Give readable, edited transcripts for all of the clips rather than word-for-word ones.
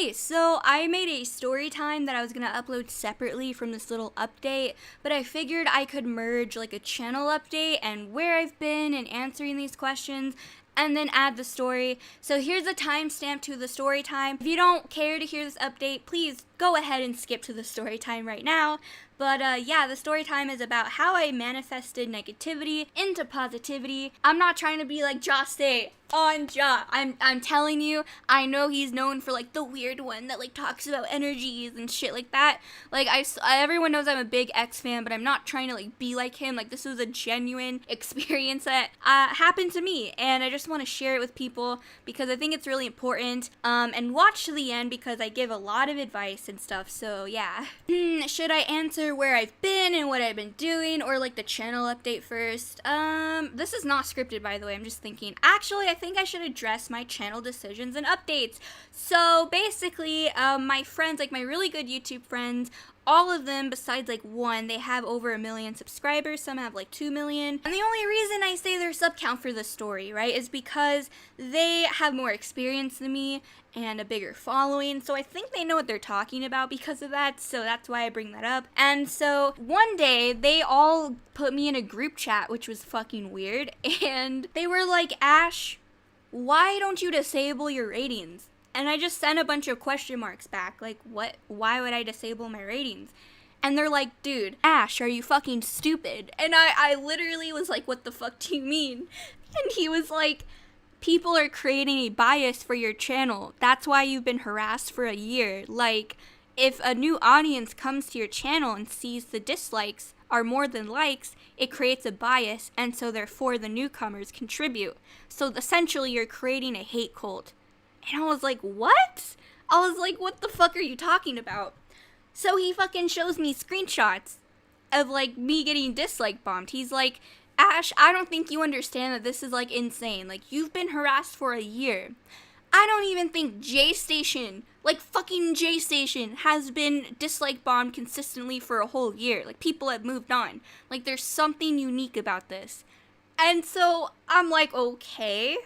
Hey, so I made a story time that I was gonna upload separately from this little update, but I figured I could merge like a channel update and where I've been and answering these questions and then add the story. So here's a timestamp to the story time. If you don't care to hear this update, please go ahead and skip to the story time right now. But yeah, the story time is about how I manifested negativity into positivity. I'm not trying to be like Joss Day on Ja. I'm telling you, I know he's known for like the weird one that like talks about energies and shit like that. Like everyone knows I'm a big X fan, but I'm not trying to like be like him. Like this was a genuine experience that happened to me, and I just want to share it with people because I think it's really important. And watch to the end because I give a lot of advice and stuff. So yeah. Should I answer where I've been and what I've been doing, or like the channel update first? This is not scripted, by the way. I'm just thinking. Actually, I think I should address my channel decisions and updates. So basically, my friends, like my really good YouTube friends, all of them besides like one, they have over 1 million subscribers. Some have like 2 million. And the only reason I say their sub count for this story, right, is because they have more experience than me and a bigger following. So I think they know what they're talking about because of that. So that's why I bring that up. And so one day they all put me in a group chat, which was fucking weird. And they were like, Ash, why don't you disable your ratings? And I just sent a bunch of question marks back, like, what? Why would I disable my ratings? And they're like, dude, Ash, are you fucking stupid? And I literally was like, what the fuck do you mean? And he was like, people are creating a bias for your channel. That's why you've been harassed for a year. Like, if a new audience comes to your channel and sees the dislikes are more than likes, it creates a bias, and so therefore the newcomers contribute. So essentially you're creating a hate cult. And I was like, what? I was like, what the fuck are you talking about? So he fucking shows me screenshots of like me getting dislike bombed. He's like, Ash, I don't think you understand that this is like insane. Like, you've been harassed for a year. I don't even think J-Station, like fucking J-Station, has been dislike bombed consistently for a whole year. Like, people have moved on. Like, there's something unique about this. And so I'm like, okay,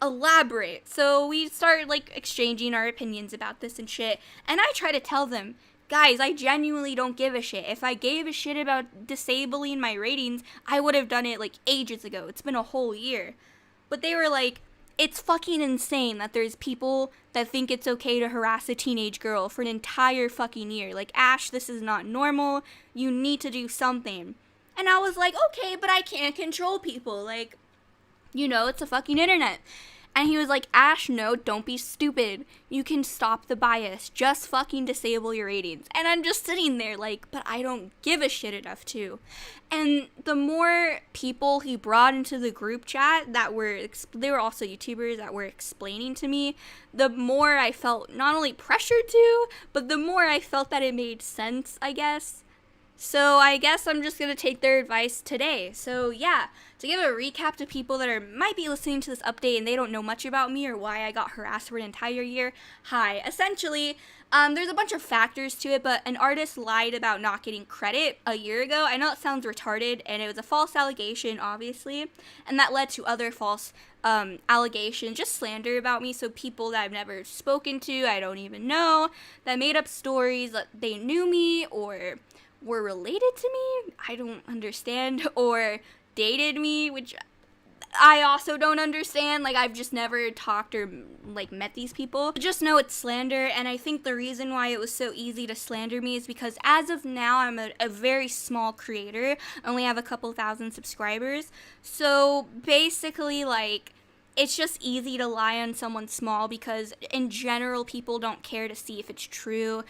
elaborate. So we started like exchanging our opinions about this and shit. And I try to tell them, guys, I genuinely don't give a shit. If I gave a shit about disabling my ratings, I would have done it like ages ago. It's been a whole year. But they were like, it's fucking insane that there's people that think it's okay to harass a teenage girl for an entire fucking year. Like, Ash, this is not normal. You need to do something. And I was like, okay, but I can't control people. Like, you know, it's a fucking internet. And he was like, Ash, no, don't be stupid. You can stop the bias. Just fucking disable your ratings. And I'm just sitting there like, but I don't give a shit enough to. And the more people he brought into the group chat that were, they were also YouTubers that were explaining to me, the more I felt not only pressured to, but the more I felt that it made sense, I guess. So I guess I'm just going to take their advice today. So yeah, to give a recap to people that might be listening to this update and they don't know much about me or why I got harassed for an entire year. Hi, essentially, there's a bunch of factors to it, but an artist lied about not getting credit a year ago. I know it sounds retarded, and it was a false allegation, obviously, and that led to other false allegations, just slander about me. So people that I've never spoken to, I don't even know, that made up stories that they knew me or were related to me, I don't understand, or dated me, which I also don't understand. Like, I've just never talked or like met these people. Just know it's slander, and I think the reason why it was so easy to slander me is because as of now I'm a very small creator. I only have a couple thousand subscribers. So basically, like, it's just easy to lie on someone small because in general people don't care to see if it's true.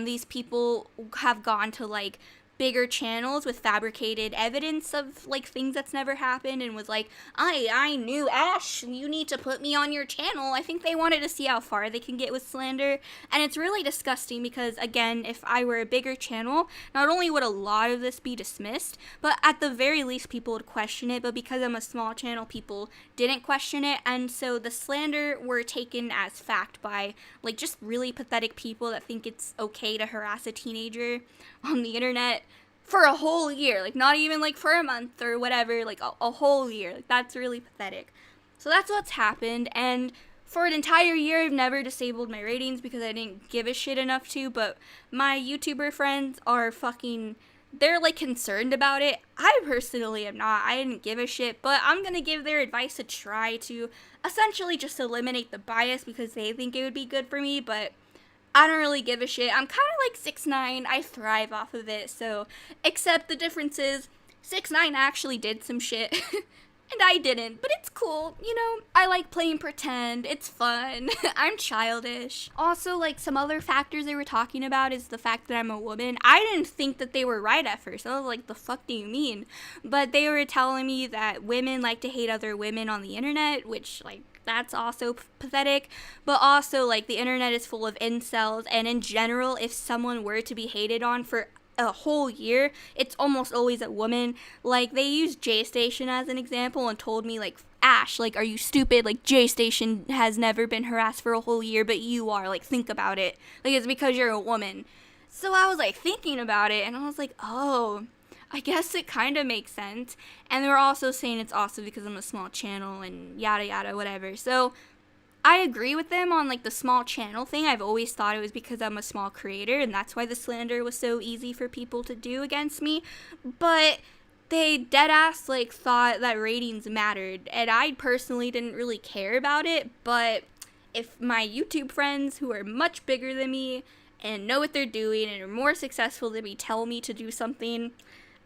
These people have gone to like bigger channels with fabricated evidence of like things that's never happened and was like, I knew Ash, you need to put me on your channel. I think they wanted to see how far they can get with slander, and it's really disgusting because, again, if I were a bigger channel, not only would a lot of this be dismissed, but at the very least people would question it. But because I'm a small channel, people didn't question it, and so the slander were taken as fact by like just really pathetic people that think it's okay to harass a teenager on the internet for a whole year, like not even like for a month or whatever, like a whole year. Like, that's really pathetic. So that's what's happened. And For an entire year, I've never disabled my ratings because I didn't give a shit enough to, but my YouTuber friends are they're like concerned about it. I personally am not. I didn't give a shit, but I'm gonna give their advice a try to essentially just eliminate the bias because they think it would be good for me, but I don't really give a shit. I'm kind of like 6ix9ine. I thrive off of it, so, except the difference is 6ix9ine actually did some shit. And I didn't, but it's cool, I like playing pretend, it's fun, I'm childish. Also, like, some other factors they were talking about is the fact that I'm a woman. I didn't think that they were right at first. I was like, the fuck do you mean? But they were telling me that women like to hate other women on the internet, which, like, that's also pathetic, but also, like, the internet is full of incels, and in general, if someone were to be hated on for a whole year, it's almost always a woman. Like, they used J-Station as an example and told me, like, Ash, like, are you stupid? Like, J-Station has never been harassed for a whole year, but you are. Like, think about it. Like, it's because you're a woman. So I was, like, thinking about it, and I was like, oh, I guess it kind of makes sense. And they were also saying it's also because I'm a small channel and yada yada, whatever. So I agree with them on, like, the small channel thing. I've always thought it was because I'm a small creator, and that's why the slander was so easy for people to do against me. But they deadass, like, thought that ratings mattered, and I personally didn't really care about it. But if my YouTube friends, who are much bigger than me and know what they're doing and are more successful than me, tell me to do something,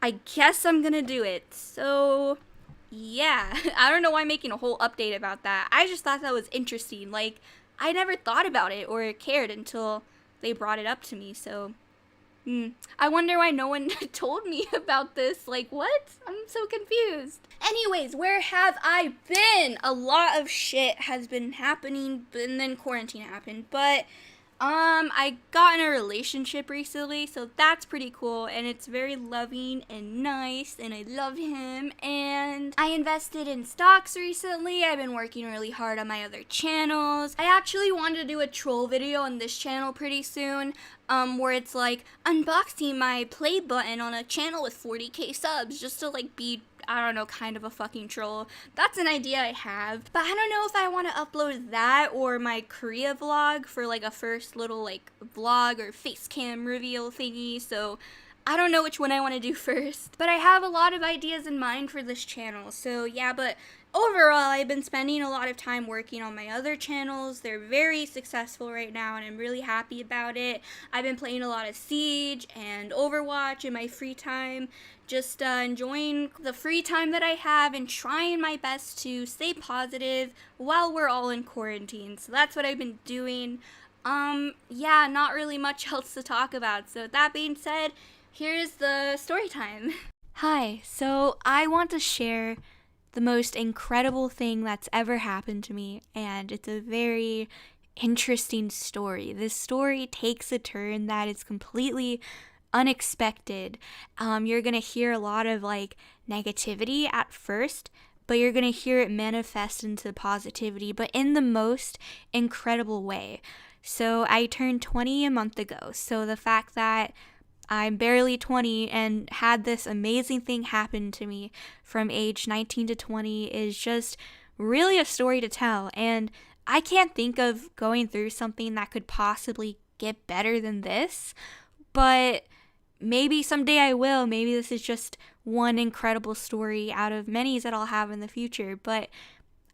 I guess I'm gonna do it. So yeah, I don't know why I'm making a whole update about that. I just thought that was interesting. Like, I never thought about it or cared until they brought it up to me. So, I wonder why no one told me about this. Like, what? I'm so confused. Anyways, where have I been? A lot of shit has been happening, and then quarantine happened. But I got in a relationship recently, so that's pretty cool, and it's very loving and nice, and I love him, and I invested in stocks recently. I've been working really hard on my other channels. I actually wanted to do a troll video on this channel pretty soon, where it's like unboxing my play button on a channel with 40k subs, just to, like, be, I don't know, kind of a fucking troll. That's an idea I have. But I don't know if I want to upload that or my Korea vlog for, like, a first little, like, vlog or face cam reveal thingy. So I don't know which one I want to do first. But I have a lot of ideas in mind for this channel. So yeah, but overall, I've been spending a lot of time working on my other channels. They're very successful right now, and I'm really happy about it. I've been playing a lot of Siege and Overwatch in my free time, just enjoying the free time that I have and trying my best to stay positive while we're all in quarantine. So that's what I've been doing. Yeah, not really much else to talk about. So that being said, here's the story time. Hi, so I want to share the most incredible thing that's ever happened to me, and it's a very interesting story. This story takes a turn that is completely unexpected. You're gonna hear a lot of, like, negativity at first, but you're gonna hear it manifest into positivity, but in the most incredible way. So I turned 20 a month ago, so the fact that I'm barely 20 and had this amazing thing happen to me from age 19 to 20 is just really a story to tell. And I can't think of going through something that could possibly get better than this, but maybe someday I will. Maybe this is just one incredible story out of many that I'll have in the future. But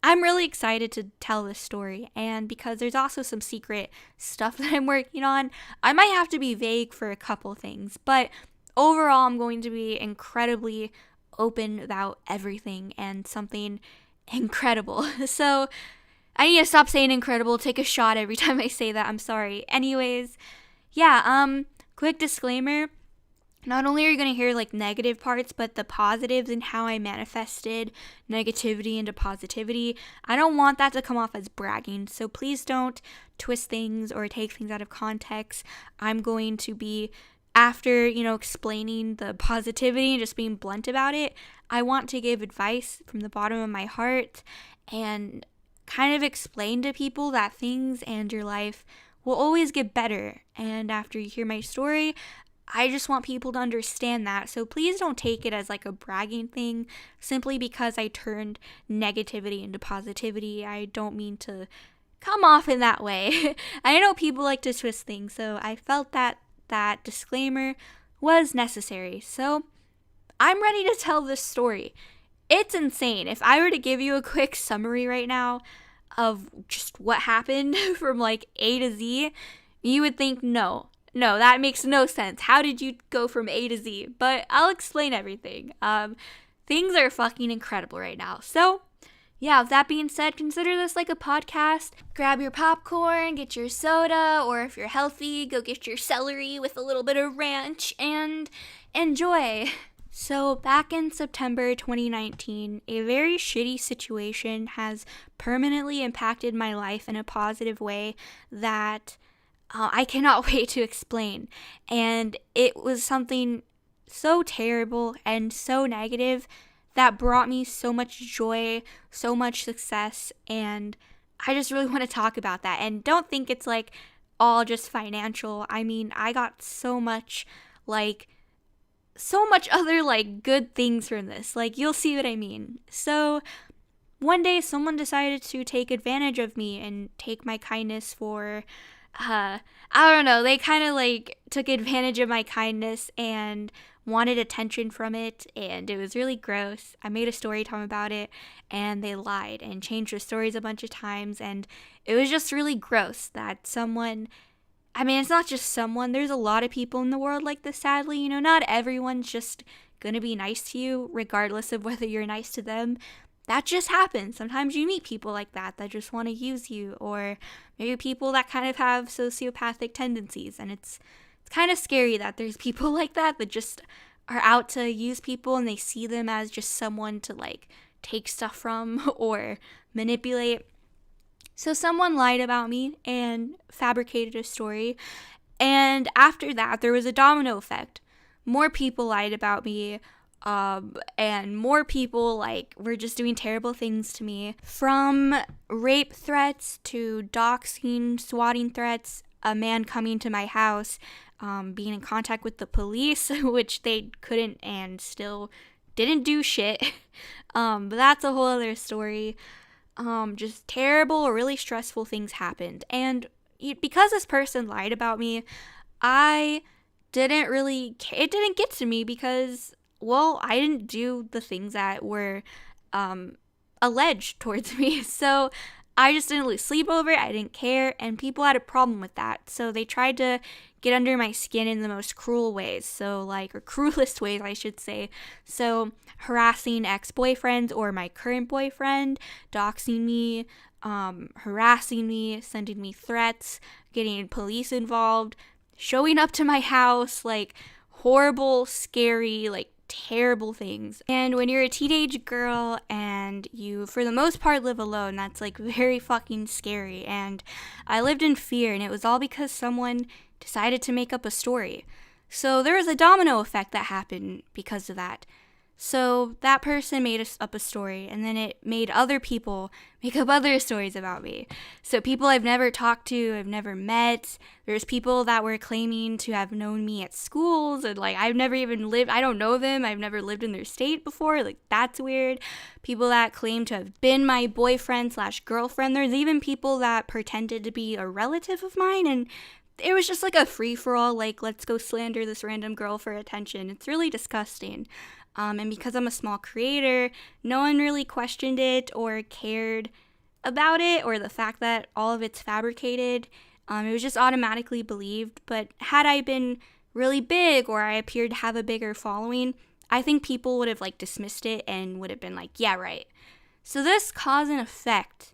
I'm really excited to tell this story, and because there's also some secret stuff that I'm working on, I might have to be vague for a couple things, but overall I'm going to be incredibly open about everything and something incredible. So I need to stop saying incredible, take a shot every time I say that, I'm sorry. Anyways, yeah, quick disclaimer. Not only are you going to hear, like, negative parts, but the positives and how I manifested negativity into positivity. I don't want that to come off as bragging, so please don't twist things or take things out of context. I'm going to be, after, explaining the positivity and just being blunt about it, I want to give advice from the bottom of my heart and kind of explain to people that things and your life will always get better. And after you hear my story, I just want people to understand that. So please don't take it as, like, a bragging thing simply because I turned negativity into positivity. I don't mean to come off in that way. I know people like to twist things, so I felt that that disclaimer was necessary. So I'm ready to tell this story. It's insane. If I were to give you a quick summary right now of just what happened from like A to Z, you would think, no, that makes no sense. How did you go from A to Z? But I'll explain everything. Things are fucking incredible right now. So, yeah, with that being said, consider this like a podcast. Grab your popcorn, get your soda, or if you're healthy, go get your celery with a little bit of ranch and enjoy. So, back in September 2019, a very shitty situation has permanently impacted my life in a positive way that I cannot wait to explain. And it was something so terrible and so negative that brought me so much joy, so much success, and I just really want to talk about that. And don't think it's like all just financial. I mean, I got so much other like good things from this. Like, you'll see what I mean. So one day someone decided to take advantage of me and take my kindness for I don't know, they kind of like took advantage of my kindness and wanted attention from it, and it was really gross. I made a story time about it, and they lied and changed the stories a bunch of times, and it was just really gross that someone, I mean, it's not just someone, there's a lot of people in the world like this, sadly. You know, not everyone's just gonna be nice to you regardless of whether you're nice to them. That just happens. Sometimes you meet people like that just want to use you, or maybe people that kind of have sociopathic tendencies, and it's kind of scary that there's people like that just are out to use people, and they see them as just someone to like take stuff from or manipulate. So someone lied about me and fabricated a story, and after that there was a domino effect. More people lied about me, and more people like were just doing terrible things to me, from rape threats to doxing, swatting threats, a man coming to my house, being in contact with the police, which they couldn't and still didn't do shit. But that's a whole other story. Just terrible, really stressful things happened. And because this person lied about me, it didn't get to me because, well, I didn't do the things that were alleged towards me. So I just didn't lose sleep over it. I didn't care, and people had a problem with that. So they tried to get under my skin in the most cruel ways. or cruelest ways, I should say. So harassing ex-boyfriends or my current boyfriend, doxing me, harassing me, sending me threats, getting police involved, showing up to my house, like horrible, scary, like terrible things. And when you're a teenage girl and you, for the most part, live alone, that's like very fucking scary. And I lived in fear, and it was all because someone decided to make up a story. So there was a domino effect that happened because of that. So that person made up a story, and then it made other people make up other stories about me. So people I've never talked to, I've never met. There's people that were claiming to have known me at schools, and like I've never even lived, I don't know them, I've never lived in their state before, like that's weird. People that claim to have been my boyfriend/girlfriend. There's even people that pretended to be a relative of mine, and it was just like a free-for-all, like let's go slander this random girl for attention. It's really disgusting. And because I'm a small creator, no one really questioned it or cared about it, or the fact that all of it's fabricated. It was just automatically believed. But had I been really big, or I appeared to have a bigger following, I think people would have like dismissed it and would have been like, yeah, right. So this cause and effect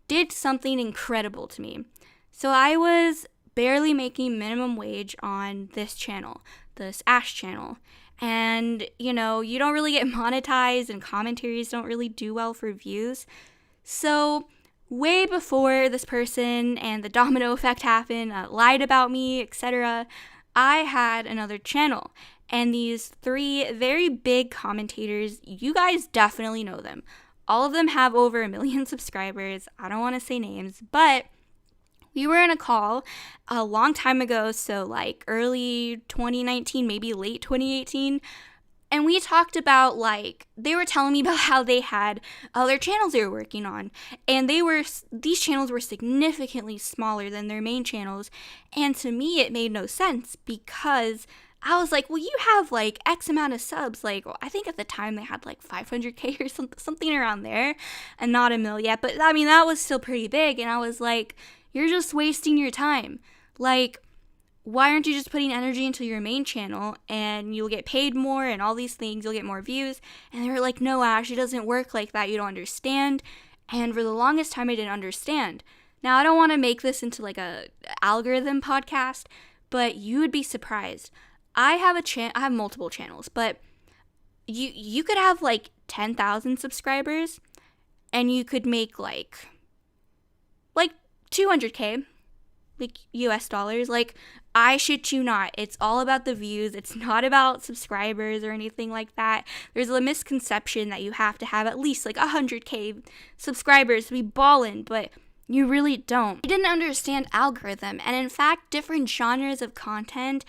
did something incredible to me. So I was barely making minimum wage on this channel, this Ash channel. And, you know, you don't really get monetized, and commentaries don't really do well for views. So way before this person and the domino effect happened, lied about me, etc., I had another channel. And these 3 very big commentators, you guys definitely know them. All of them have over 1 million subscribers. I don't want to say names, but we were in a call a long time ago, so like early 2019, maybe late 2018, And we talked about, like, they were telling me about how they had other channels they were working on. And these channels were significantly smaller than their main channels. And to me, it made no sense because I was like, well, you have like X amount of subs. Like, I think at the time they had like 500K or something around there and not a mil yet. But I mean, that was still pretty big. And I was like, you're just wasting your time. Like, why aren't you just putting energy into your main channel and you'll get paid more and all these things, you'll get more views? And they were like, no, Ash, it doesn't work like that. You don't understand. And for the longest time, I didn't understand. Now, I don't want to make this into like a algorithm podcast, but you would be surprised. I have multiple channels, but you could have like 10,000 subscribers and you could make like 200K, like US dollars. Like, I shit you not. It's all about the views. It's not about subscribers or anything like that. There's a misconception that you have to have at least like 100K subscribers to be ballin', but you really don't. I didn't understand algorithm, and in fact, different genres of content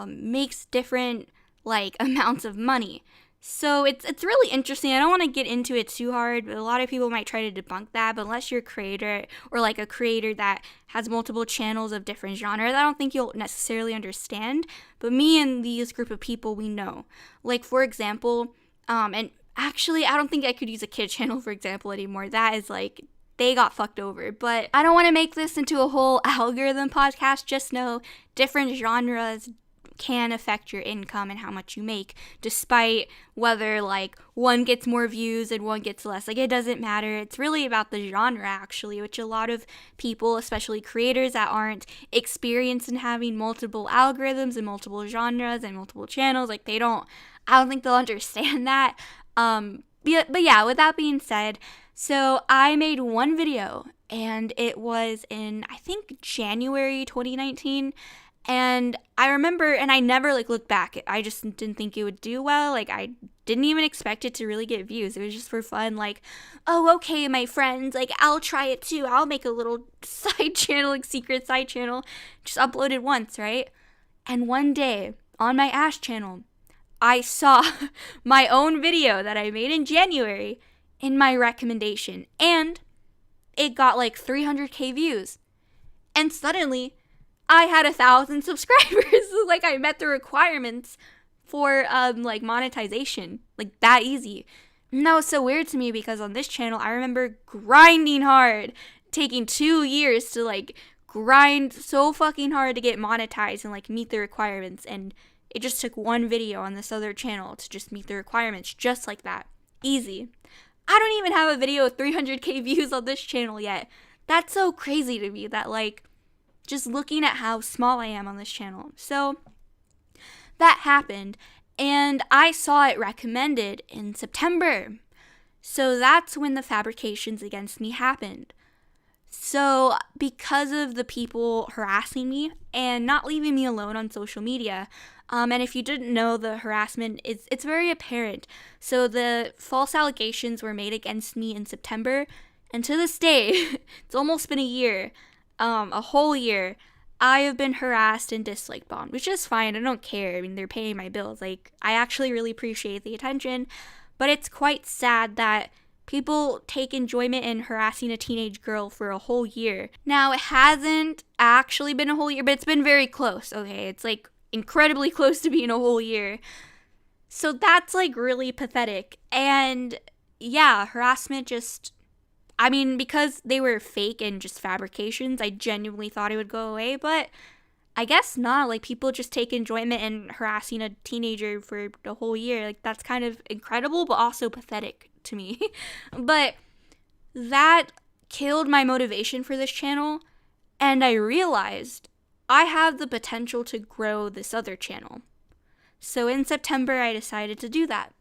makes different like amounts of money. So it's really interesting. I don't want to get into it too hard, but a lot of people might try to debunk that. But unless you're a creator or like a creator that has multiple channels of different genres, I don't think you'll necessarily understand. But me and these group of people, we know. Like, for example, and actually, I don't think I could use a kid channel, for example, anymore. That is like, they got fucked over. But I don't want to make this into a whole algorithm podcast. Just know different genres can affect your income and how much you make, despite whether like one gets more views and one gets less. Like, it doesn't matter. It's really about the genre, actually, which a lot of people, especially creators that aren't experienced in having multiple algorithms and multiple genres and multiple channels, like, I don't think they'll understand that. But yeah, with that being said, so I made one video and it was in, I think, January 2019. And I remember, and I never like looked back. I just didn't think it would do well. Like, I didn't even expect it to really get views. It was just for fun. Like, oh, okay, my friends, like, I'll try it too. I'll make a little side channel, like secret side channel. Just upload it once, right? And one day on my Ash channel, I saw my own video that I made in January in my recommendation. And it got like 300K views. And suddenly, I had 1,000 subscribers. Like, I met the requirements for like monetization, like that easy. And that was so weird to me because on this channel, I remember grinding hard, taking 2 years to like grind so fucking hard to get monetized and like meet the requirements. And it just took one video on this other channel to just meet the requirements, just like that. Easy. I don't even have a video with 300K views on this channel yet. That's so crazy to me that, like, just looking at how small I am on this channel. So that happened, and I saw it recommended in September. So that's when the fabrications against me happened. So because of the people harassing me and not leaving me alone on social media, and if you didn't know, the harassment, it's very apparent. So the false allegations were made against me in September, and to this day, it's almost been a year. A whole year, I have been harassed and dislike bombed, which is fine. I don't care. I mean, they're paying my bills. Like, I actually really appreciate the attention, but it's quite sad that people take enjoyment in harassing a teenage girl for a whole year. Now, it hasn't actually been a whole year, but it's been very close, okay? It's like incredibly close to being a whole year. So that's like really pathetic. And yeah, harassment just, I mean, because they were fake and just fabrications, I genuinely thought it would go away, but I guess not. Like, people just take enjoyment in harassing a teenager for the whole year. Like, that's kind of incredible, but also pathetic to me. But that killed my motivation for this channel, and I realized I have the potential to grow this other channel. So in September, I decided to do that.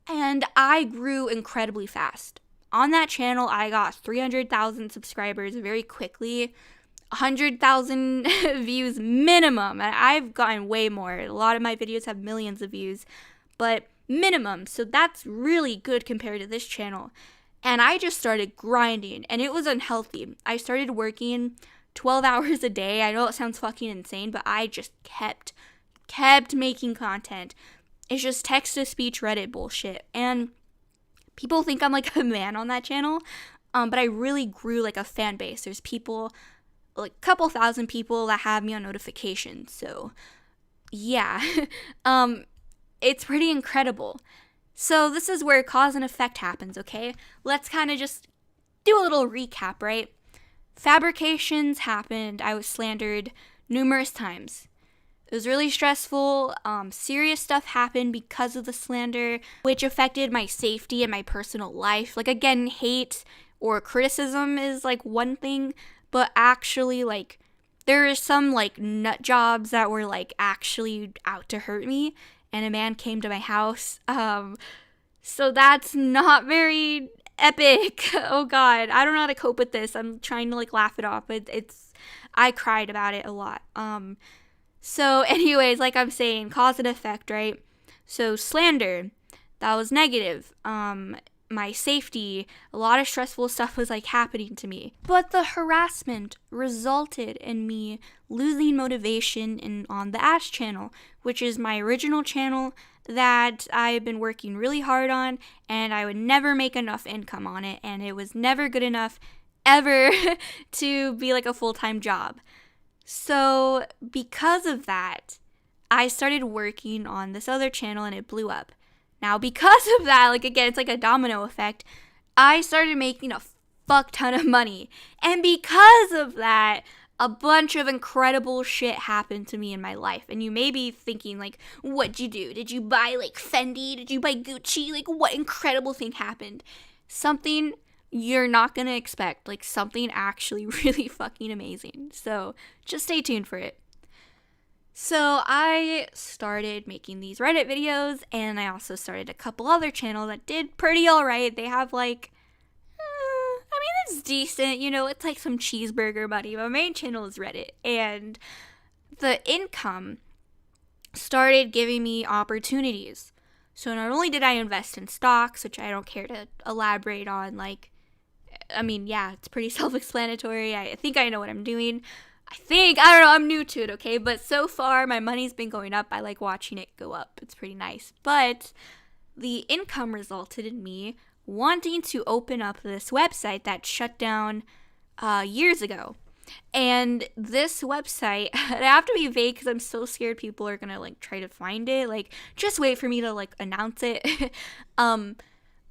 And I grew incredibly fast. On that channel, I got 300,000 subscribers very quickly, 100,000 views minimum. And I've gotten way more. A lot of my videos have millions of views, but minimum. So that's really good compared to this channel. And I just started grinding, and it was unhealthy. I started working 12 hours a day. I know it sounds fucking insane, but I just kept making content. It's just text-to-speech Reddit bullshit. And people think I'm like a man on that channel, but I really grew like a fan base. There's people, like a couple thousand people that have me on notifications. So yeah, it's pretty incredible. So this is where cause and effect happens, okay? Let's kind of just do a little recap, right? Fabrications happened. I was slandered numerous times. It was really stressful. Serious stuff happened because of the slander, which affected my safety and my personal life. Like, again, hate or criticism is like one thing, but actually, like, there are some like nut jobs that were like actually out to hurt me, and a man came to my house. So that's not very epic. Oh God, I don't know how to cope with this. I'm trying to like laugh it off, but I cried about it a lot. So anyways, like I'm saying, cause and effect, right? So slander, that was negative. My safety, a lot of stressful stuff was like happening to me. But the harassment resulted in me losing motivation on the Ash channel, which is my original channel that I've been working really hard on, and I would never make enough income on it, and it was never good enough ever to be like a full-time job. So because of that, I started working on this other channel and it blew up. Now, because of that, like again, it's like a domino effect, I started making a fuck ton of money. And because of that, a bunch of incredible shit happened to me in my life. And you may be thinking, like, what'd you do? Did you buy, like, Fendi? Did you buy Gucci? Like, what incredible thing happened? Something you're not gonna expect. Like, something actually really fucking amazing. So, just stay tuned for it. So, I started making these Reddit videos, and I also started a couple other channels that did pretty alright. They have, like, it's decent, you know, it's like some cheeseburger money. My main channel is Reddit, and the income started giving me opportunities. So not only did I invest in stocks, which I don't care to elaborate on, like, I mean, yeah, it's pretty self-explanatory. I think I know what I'm doing. I don't know, I'm new to it, okay? But so far, my money's been going up. I like watching it go up. It's pretty nice. But the income resulted in me wanting to open up this website that shut down years ago. And this website, I have to be vague because I'm so scared people are gonna like try to find it. Like, just wait for me to like announce it.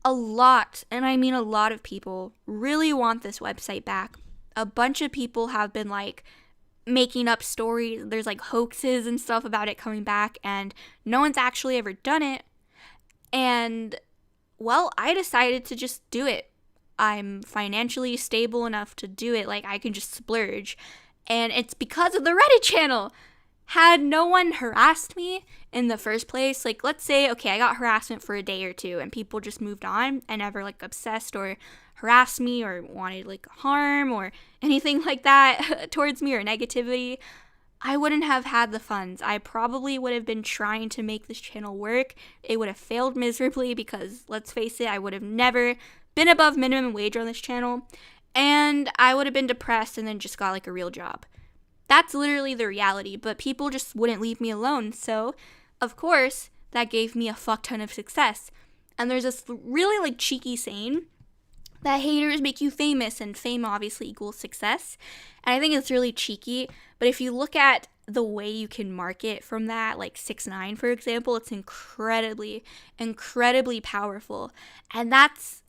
A lot, and I mean a lot of people really want this website back. A bunch of people have been like making up stories. There's like hoaxes and stuff about it coming back, and no one's actually ever done it. And well, I decided to just do it. I'm financially stable enough to do it. Like, I can just splurge. And it's because of the Reddit channel. Had no one harassed me in the first place, like, let's say, okay, I got harassment for a day or two and people just moved on and never, like, obsessed or harassed me or wanted, like, harm or anything like that towards me or negativity, I wouldn't have had the funds. I probably would have been trying to make this channel work. It would have failed miserably because, let's face it, I would have never been above minimum wage on this channel. And I would have been depressed and then just got like a real job. That's literally the reality, but people just wouldn't leave me alone. So, of course, that gave me a fuck ton of success. And there's this really like cheeky saying that haters make you famous, and fame obviously equals success. And I think it's really cheeky, but if you look at the way you can market from that, like 6ix9ine, for example, it's incredibly, incredibly powerful. And that's,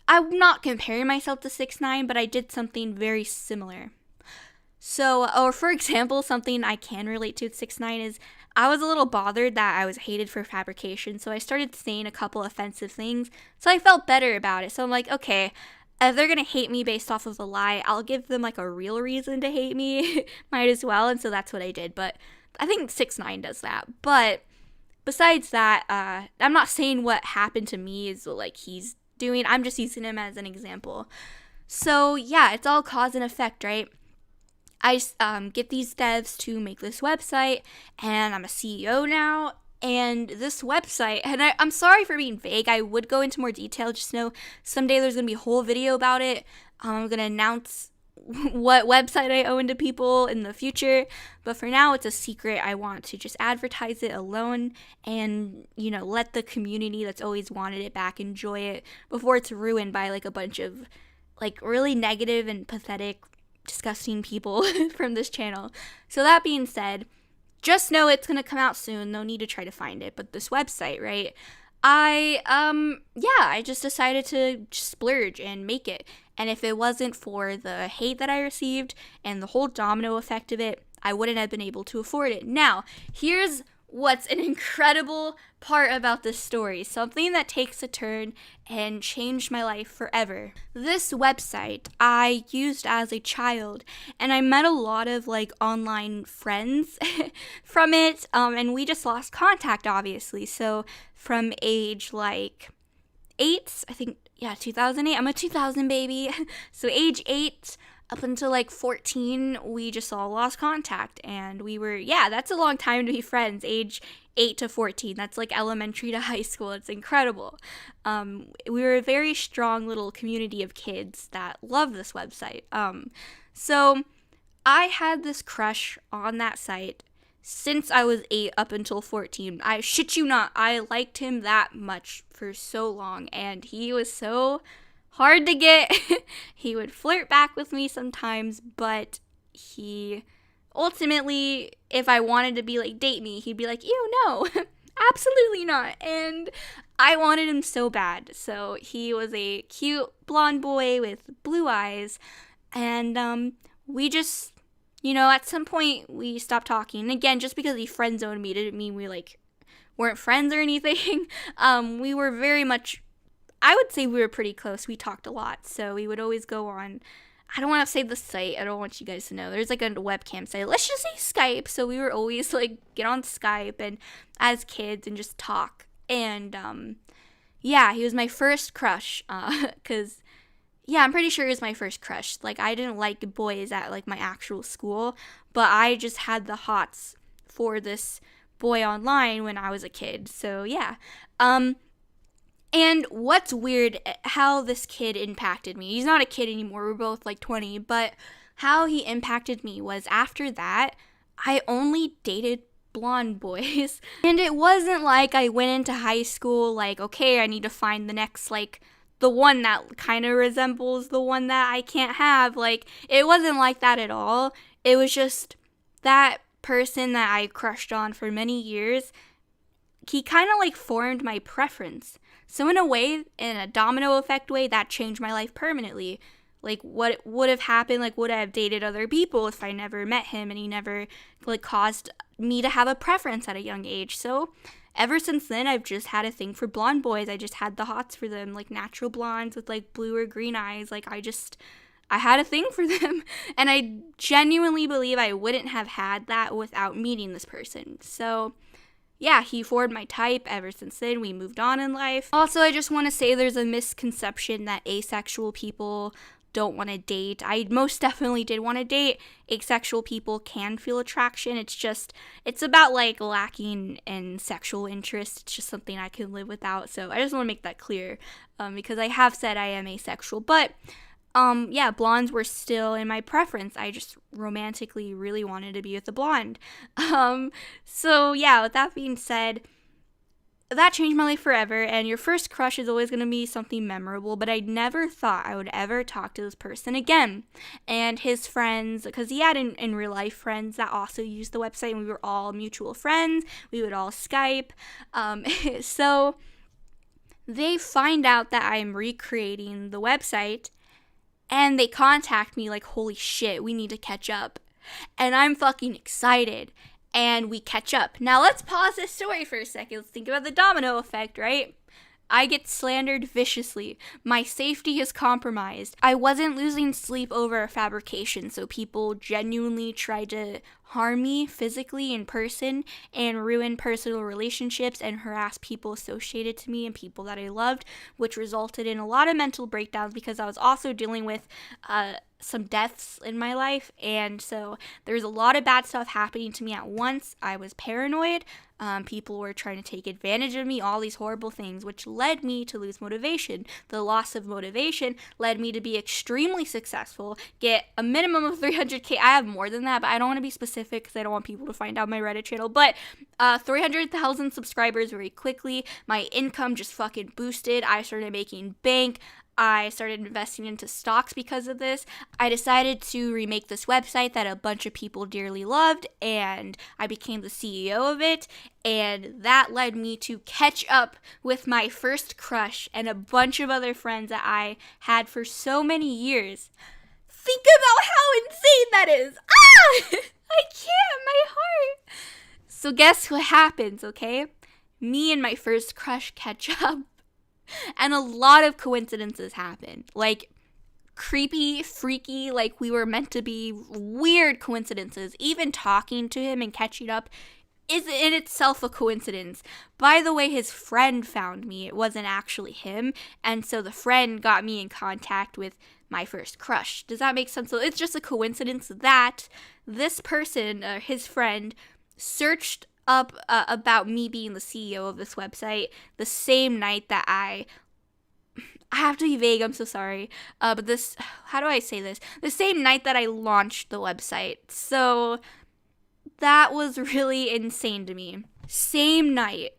I'm not comparing myself to 6ix9ine, but I did something very similar. So, or for example, something I can relate to with 6ix9ine is I was a little bothered that I was hated for fabrication, so I started saying a couple offensive things, so I felt better about it. So I'm like, okay, if they're gonna hate me based off of a lie, I'll give them like a real reason to hate me, might as well, and so that's what I did. But I think 6ix9ine does that. But besides that, I'm not saying what happened to me is like he's doing, I'm just using him as an example. So yeah, it's all cause and effect, right? I get these devs to make this website, and I'm a CEO now, and this website, and I'm sorry for being vague, I would go into more detail, just know someday there's going to be a whole video about it. I'm going to announce what website I own to people in the future, but for now it's a secret. I want to just advertise it alone and, let the community that's always wanted it back enjoy it before it's ruined by like a bunch of like really negative and pathetic, disgusting people from this channel. So that being said, just know it's gonna come out soon. No need to try to find it. But this website, right? I just decided to splurge and make it. And if it wasn't for the hate that I received and the whole domino effect of it, I wouldn't have been able to afford it. Now, here's what's an incredible part about this story, something that takes a turn and changed my life forever. This website I used as a child, and I met a lot of like online friends from it, and we just lost contact, obviously. So from age like 8, I think, 2008. I'm a 2000 baby. So age 8 up until like 14, we just all lost contact. And we were, that's a long time to be friends, age 8 to 14. That's like elementary to high school. It's incredible. We were a very strong little community of kids that love this website. So I had this crush on that site since I was 8 up until 14. I shit you not, I liked him that much for so long, and he was so hard to get. He would flirt back with me sometimes, but he ultimately, if I wanted to be like, date me, he'd be like, ew, no, absolutely not. And I wanted him so bad. So he was a cute blonde boy with blue eyes, and we just, at some point we stopped talking. And again, just because he friend zoned me didn't mean we like weren't friends or anything. We were very much, I would say we were pretty close. We talked a lot. So we would always go on, I don't want to say the site. I don't want you guys to know. There's like a webcam site. Let's just say Skype. So we were always like get on Skype and as kids and just talk. And he was my first crush. Cause I'm pretty sure he was my first crush. Like I didn't like boys at like my actual school, but I just had the hots for this boy online when I was a kid. So and what's weird, how this kid impacted me. He's not a kid anymore. We're both like 20, but how he impacted me was after that, I only dated blonde boys. And it wasn't like I went into high school like, okay, I need to find the next, like, the one that kind of resembles the one that I can't have. Like, it wasn't like that at all. It was just that person that I crushed on for many years, he kind of like formed my preference. So in a way, in a domino effect way, that changed my life permanently. Like what would have happened, like would I have dated other people if I never met him and he never like caused me to have a preference at a young age. So ever since then, I've just had a thing for blonde boys. I just had the hots for them, like natural blondes with like blue or green eyes. Like I had a thing for them. And I genuinely believe I wouldn't have had that without meeting this person. So he formed my type. Ever since then, we moved on in life. Also, I just want to say there's a misconception that asexual people don't want to date. I most definitely did want to date. Asexual people can feel attraction. It's about like lacking in sexual interest. It's just something I can live without. So I just want to make that clear because I have said I am asexual. But blondes were still in my preference. I just romantically really wanted to be with a blonde. With that being said, that changed my life forever, and your first crush is always going to be something memorable, but I never thought I would ever talk to this person again. And his friends, because he had in real life friends that also used the website, and we were all mutual friends. We would all Skype. So they find out that I'm recreating the website, and they contact me like, holy shit, we need to catch up. And I'm fucking excited. And we catch up. Now let's pause this story for a second. Let's think about the domino effect, right? I get slandered viciously. My safety is compromised. I wasn't losing sleep over a fabrication, so people genuinely tried to harm me physically in person and ruin personal relationships and harass people associated to me and people that I loved, which resulted in a lot of mental breakdowns because I was also dealing with some deaths in my life, and so there's a lot of bad stuff happening to me at once. I was paranoid. People were trying to take advantage of me, all these horrible things, which led me to lose motivation. The loss of motivation led me to be extremely successful, get a minimum of 300K. I have more than that, but I don't want to be specific because I don't want people to find out my Reddit channel, but 300,000 subscribers very quickly. My income just fucking boosted. I started making bank. I started investing into stocks because of this. I decided to remake this website that a bunch of people dearly loved, and I became the CEO of it, and that led me to catch up with my first crush and a bunch of other friends that I had for so many years. Think about how insane that is! Ah! I can't, my heart! So guess what happens, okay? Me and my first crush catch up. And a lot of coincidences happen. Like, creepy, freaky, like we were meant to be, weird coincidences. Even talking to him and catching up is in itself a coincidence. By the way, his friend found me. It wasn't actually him. And so the friend got me in contact with my first crush. Does that make sense? So it's just a coincidence that this person, his friend, searched up about me being the CEO of this website the same night that I have to be vague, I'm so sorry, but this, how do I say this? The same night that I launched the website. So that was really insane to me. Same night.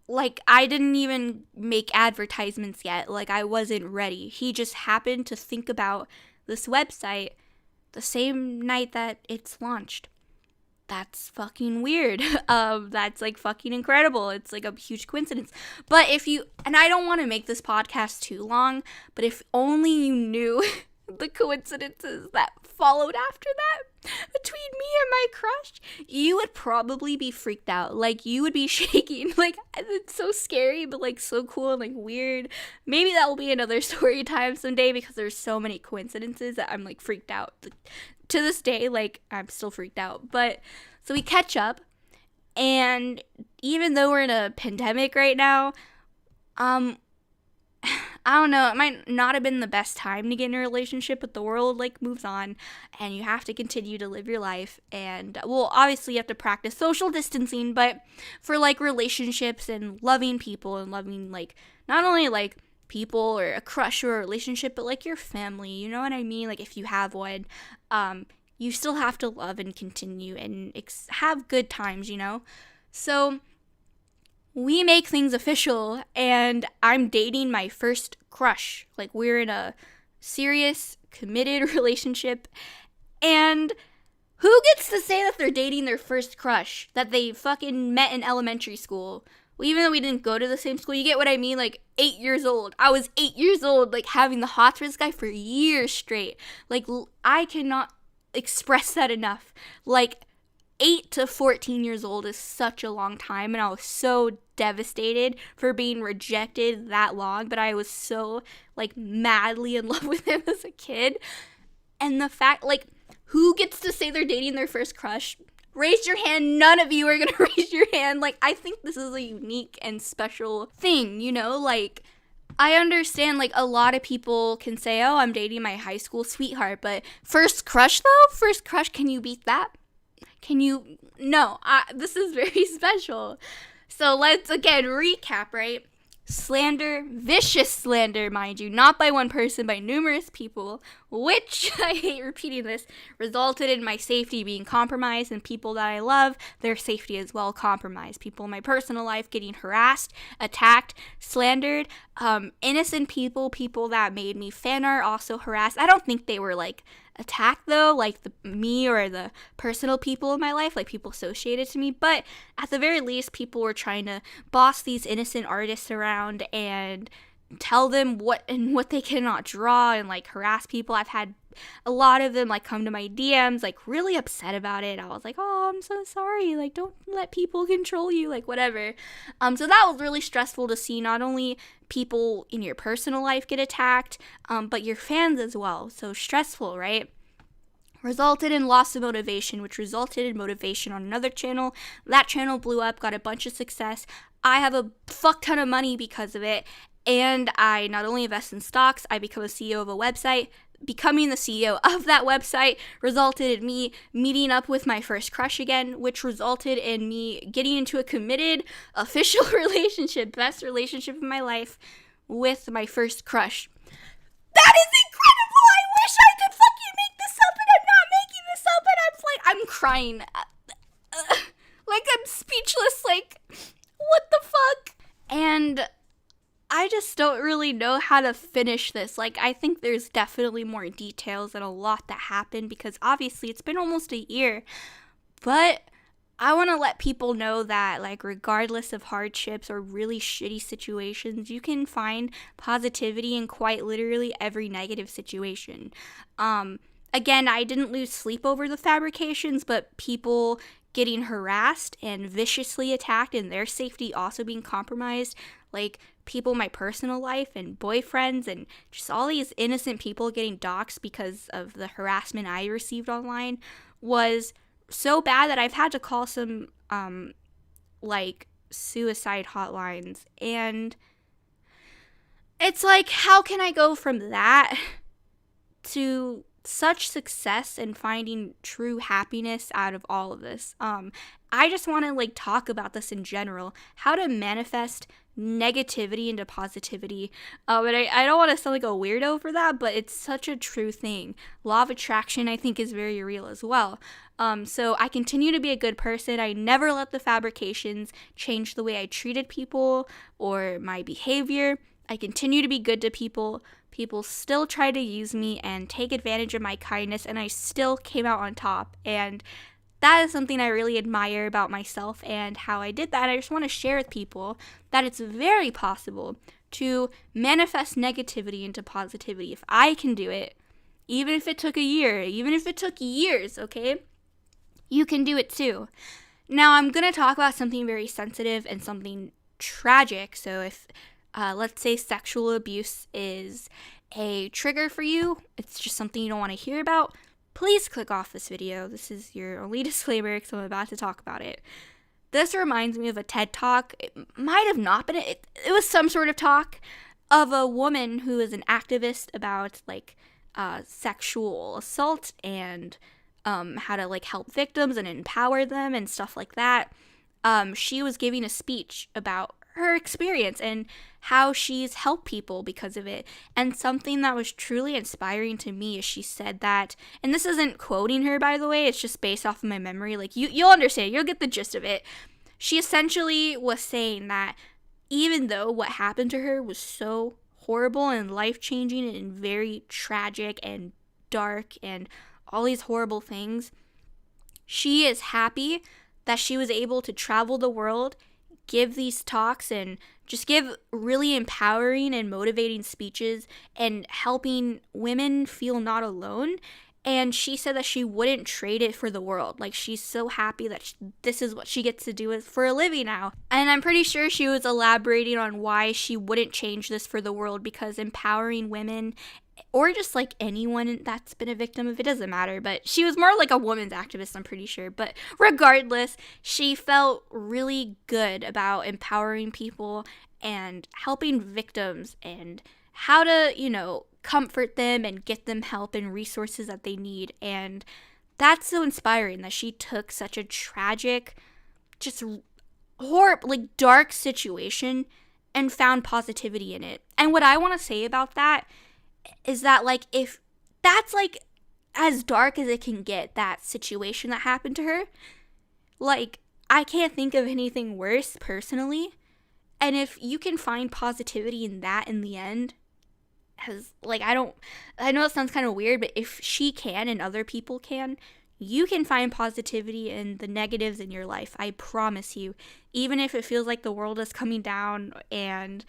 Like, I didn't even make advertisements yet. Like, I wasn't ready. He just happened to think about this website the same night that it's launched. That's fucking weird. That's like fucking incredible. It's like a huge coincidence. But if you, and I don't want to make this podcast too long, but if only you knew the coincidences that followed after that between me and my crush, you would probably be freaked out. Like, you would be shaking. Like, it's so scary, but like so cool and like weird. Maybe that will be another story time someday because there's so many coincidences that I'm like freaked out. To this day, like, I'm still freaked out. But so we catch up, and even though we're in a pandemic right now, I don't know, it might not have been the best time to get in a relationship, but the world like moves on and you have to continue to live your life. And well, obviously you have to practice social distancing, but for like relationships and loving people and loving like not only like people or a crush or a relationship, but like your family, you know what I mean? Like, if you have one, you still have to love and continue and have good times, you know? So we make things official, and I'm dating my first crush. Like, we're in a serious, committed relationship, and who gets to say that they're dating their first crush that they fucking met in elementary school? Well, even though we didn't go to the same school, you get what I mean? Like, 8 years old. I was 8 years old, like, having the hots for this guy for years straight. Like, I cannot express that enough. Like, 8 to 14 years old is such a long time, and I was so devastated for being rejected that long, but I was so, like, madly in love with him as a kid. And the fact, like, who gets to say they're dating their first crush? Raise your hand. None of you are gonna raise your hand. Like, I think this is a unique and special thing, you know? Like, I understand, like, a lot of people can say, oh, I'm dating my high school sweetheart, but first crush, though? First crush, can you beat that? Can you? No, this is very special. So let's, again, recap, right? Slander, vicious slander, mind you, not by one person, by numerous people, which, I hate repeating this, resulted in my safety being compromised, and people that I love, their safety as well compromised. People in my personal life getting harassed, attacked, slandered, innocent people that made me fan art also harassed. I don't think they were, like, attacked, though, like me or the personal people in my life, like people associated to me, but at the very least, people were trying to boss these innocent artists around and tell them what they cannot draw, and like harass people. I've had a lot of them like come to my DMs like really upset about it. I was like, oh, I'm so sorry, like, don't let people control you, like, whatever. So that was really stressful to see, not only people in your personal life get attacked, but your fans as well. So stressful, right? Resulted in loss of motivation, which resulted in motivation on another channel. That channel blew up, got a bunch of success. I have a fuck ton of money because of it, and I not only invest in stocks, I become a CEO of a website. becoming the CEO of that website resulted in me meeting up with my first crush again, which resulted in me getting into a committed, official relationship, best relationship of my life with my first crush. That is incredible! I wish I could fucking make this up, and I'm not making this up, and I'm crying. Like, I'm speechless, like, what the fuck? And I just don't really know how to finish this. Like, I think there's definitely more details and a lot that happened because obviously it's been almost a year. But I want to let people know that, like, regardless of hardships or really shitty situations, you can find positivity in quite literally every negative situation. Again, I didn't lose sleep over the fabrications, but people getting harassed and viciously attacked and their safety also being compromised, like people in my personal life and boyfriends and just all these innocent people getting doxxed because of the harassment I received online was so bad that I've had to call some like suicide hotlines. And it's like, how can I go from that to such success and finding true happiness out of all of this? I just want to like talk about this in general, how to manifest negativity into positivity. But I don't want to sound like a weirdo for that, but it's such a true thing. Law of attraction, I think, is very real as well. So I continue to be a good person. I never let the fabrications change the way I treated people or my behavior. I continue to be good to people. People still try to use me and take advantage of my kindness, and I still came out on top. And that is something I really admire about myself and how I did that. I just want to share with people that it's very possible to manifest negativity into positivity. If I can do it, even if it took a year, even if it took years, okay? You can do it too. Now, I'm going to talk about something very sensitive and something tragic. So if let's say sexual abuse is a trigger for you, it's just something you don't want to hear about, please click off this video. This is your only disclaimer because I'm about to talk about it. This reminds me of a TED Talk. It might have not been, it was some sort of talk of a woman who is an activist about like sexual assault and how to like help victims and empower them and stuff like that. She was giving a speech about her experience and how she's helped people because of it. And something that was truly inspiring to me is she said that, and this isn't quoting her, by the way, it's just based off of my memory, like you'll understand, you'll get the gist of it. She essentially was saying that even though what happened to her was so horrible and life-changing and very tragic and dark and all these horrible things, she is happy that she was able to travel the world, give these talks, and just give really empowering and motivating speeches and helping women feel not alone. And she said that she wouldn't trade it for the world. Like, she's so happy that this is what she gets to do for a living now. And I'm pretty sure she was elaborating on why she wouldn't change this for the world, because empowering women, or just like anyone that's been a victim of it, doesn't matter, but she was more like a women's activist, I'm pretty sure. But regardless, she felt really good about empowering people and helping victims and how to, comfort them and get them help and resources that they need. And that's so inspiring that she took such a tragic, just horrible, like dark situation and found positivity in it. And what I want to say about that is that, like, if that's like as dark as it can get, that situation that happened to her, like, I can't think of anything worse personally. And if you can find positivity in that in the end, as like, I know it sounds kind of weird, but if she can and other people can, you can find positivity in the negatives in your life. I promise you. Even if it feels like the world is coming down and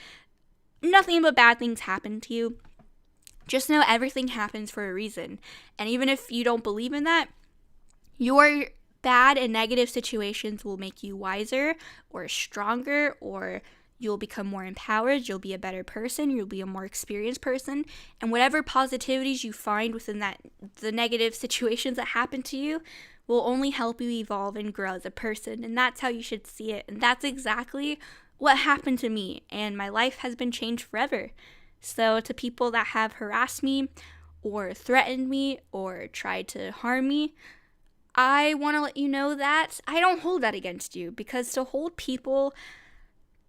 nothing but bad things happen to you, just know everything happens for a reason. And even if you don't believe in that, your bad and negative situations will make you wiser or stronger, or you'll become more empowered, you'll be a better person, you'll be a more experienced person. And whatever positivities you find within the negative situations that happen to you will only help you evolve and grow as a person. And that's how you should see it. And that's exactly what happened to me. And my life has been changed forever. So to people that have harassed me or threatened me or tried to harm me, I want to let you know that I don't hold that against you, because to hold people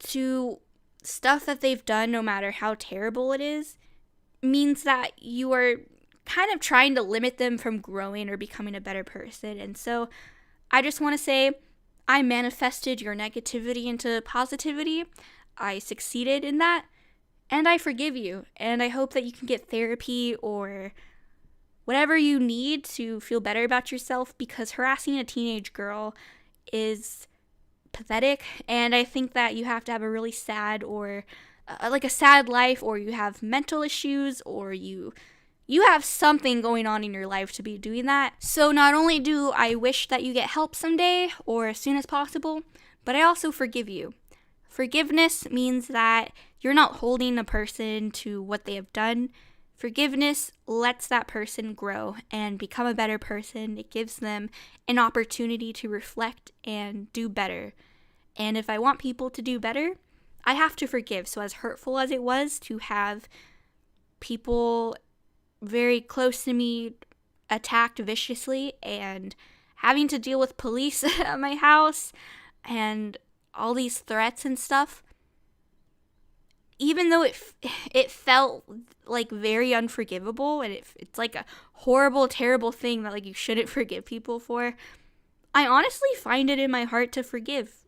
to stuff that they've done, no matter how terrible it is, means that you are kind of trying to limit them from growing or becoming a better person. And so I just want to say I manifested your negativity into positivity. I succeeded in that, and I forgive you. And I hope that you can get therapy or whatever you need to feel better about yourself, because harassing a teenage girl is pathetic. And I think that you have to have a really sad or like a sad life, or you have mental issues, or you have something going on in your life to be doing that. So not only do I wish that you get help someday or as soon as possible, but I also forgive you. Forgiveness means that you're not holding a person to what they have done. Forgiveness lets that person grow and become a better person. It gives them an opportunity to reflect and do better. And if I want people to do better, I have to forgive. So as hurtful as it was to have people very close to me attacked viciously and having to deal with police at my house and all these threats and stuff, even though it felt like very unforgivable, and it's like a horrible, terrible thing that like you shouldn't forgive people for, I honestly find it in my heart to forgive.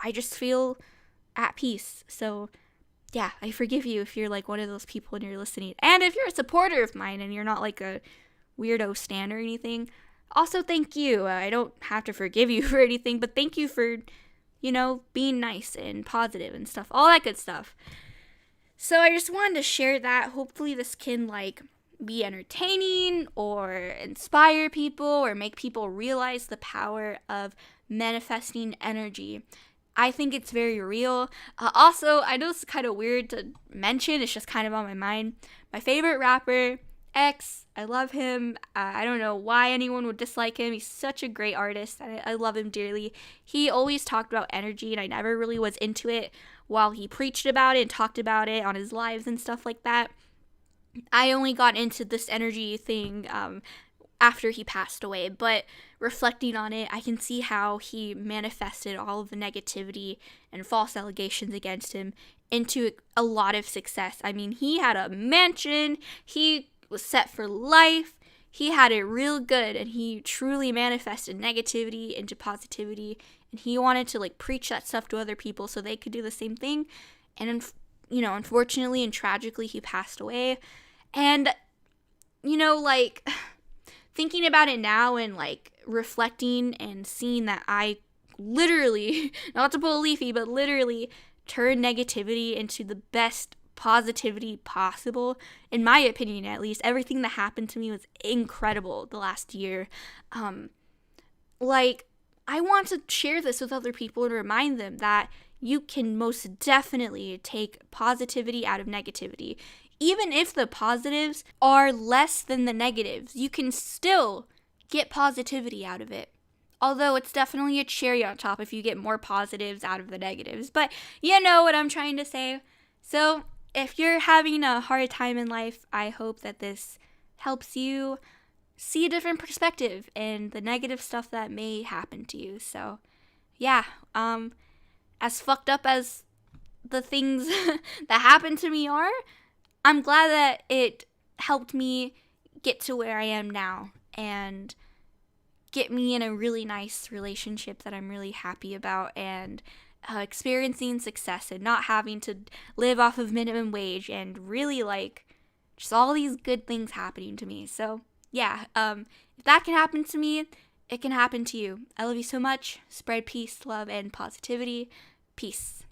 I just feel at peace. So yeah, I forgive you if you're like one of those people and you're listening. And if you're a supporter of mine and you're not like a weirdo stan or anything, also thank you. I don't have to forgive you for anything, but thank you for, being nice and positive and stuff, all that good stuff. So I just wanted to share that. Hopefully this can be entertaining or inspire people or make people realize the power of manifesting energy. I think it's very real. Also, I know it's kind of weird to mention. It's just kind of on my mind. My favorite rapper, X. I love him. I don't know why anyone would dislike him. He's such a great artist. I love him dearly. He always talked about energy, and I never really was into it while he preached about it and talked about it on his lives and stuff like that. I only got into this energy thing after he passed away, but reflecting on it, I can see how he manifested all of the negativity and false allegations against him into a lot of success. I mean, he had a mansion, he was set for life, he had it real good, and he truly manifested negativity into positivity, and he wanted to preach that stuff to other people so they could do the same thing. And unfortunately and tragically, he passed away. And thinking about it now and reflecting and seeing that I literally, not to pull a Leafy, but literally turned negativity into the best positivity possible, in my opinion at least. Everything that happened to me was incredible the last year. I want to share this with other people and remind them that you can most definitely take positivity out of negativity. Even if the positives are less than the negatives, you can still get positivity out of it. Although it's definitely a cherry on top if you get more positives out of the negatives. But you know what I'm trying to say. So if you're having a hard time in life, I hope that this helps you see a different perspective and the negative stuff that may happen to you. So yeah, as fucked up as the things that happened to me are, I'm glad that it helped me get to where I am now and get me in a really nice relationship that I'm really happy about, and experiencing success and not having to live off of minimum wage, and really just all these good things happening to me. So yeah, if that can happen to me, it can happen to you. I love you so much. Spread peace, love, and positivity. Peace.